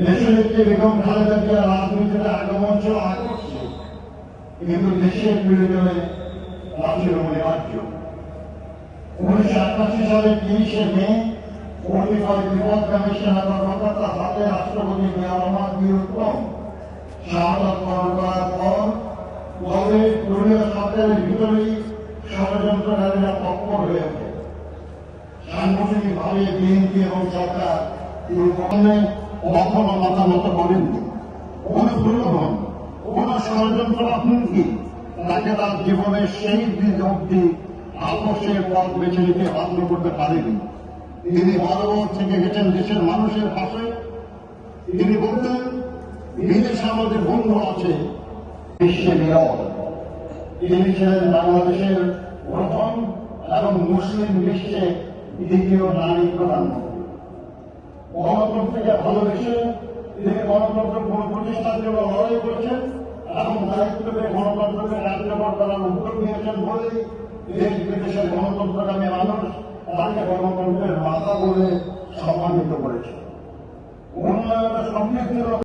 দেশনেত্রী বেগম খালেদা জিয়া রাজনীতিতে আগমন ছিল আকস্মিক, কিন্তু দেশের বিরোধী ছিল অনিবার্য। 1988 সালের 30 মে পরিবার বিপদগামী সেনা কর্মকর্তা হাতে রাষ্ট্রপতি জিয়া রহমান বীরুত্তম শাহাদাত বরণ করার পর দলের দলীয় সরকারের ভিতরেই ষড়যন্ত্রকারীরা তৎপর হয়ে ওঠে। সাংগঠনিকভাবে বিএনপি এবং সরকার কখনো মতামত করেননি। কোন প্রলোভন, কোন ষড়যন্ত্র বা হুমকি তাকে তার জীবনের সেই দিন অব্দি আপোষের পথ বেছে নিতে বাধ্য করতে পারেনি। তিনি বরাবর থেকে গেছেন দেশের মানুষের পাশে। তিনি বলতেন, বিদেশে আমাদের বন্ধু আছে, বিশ্বে নীরব। তিনি ছিলেন বাংলাদেশের প্রথম এবং মুসলিম বিশ্বে দ্বিতীয় নারী প্রধানমন্ত্রী। গণতন্ত্রকে ভালোবেসে তিনি গণতন্ত্র প্রতিষ্ঠার জন্য লড়াই করেছেন এবং দায়িত্বকে গণতন্ত্রকে কার্যকর করার উদ্যোগ নিয়েছেন বলেই দেশ বিদেশের গণতন্ত্রকামী মানুষ তাকে গণতন্ত্রের মাতা বলে সম্মানিত করেছে। উন্নয়নের সমৃদ্ধির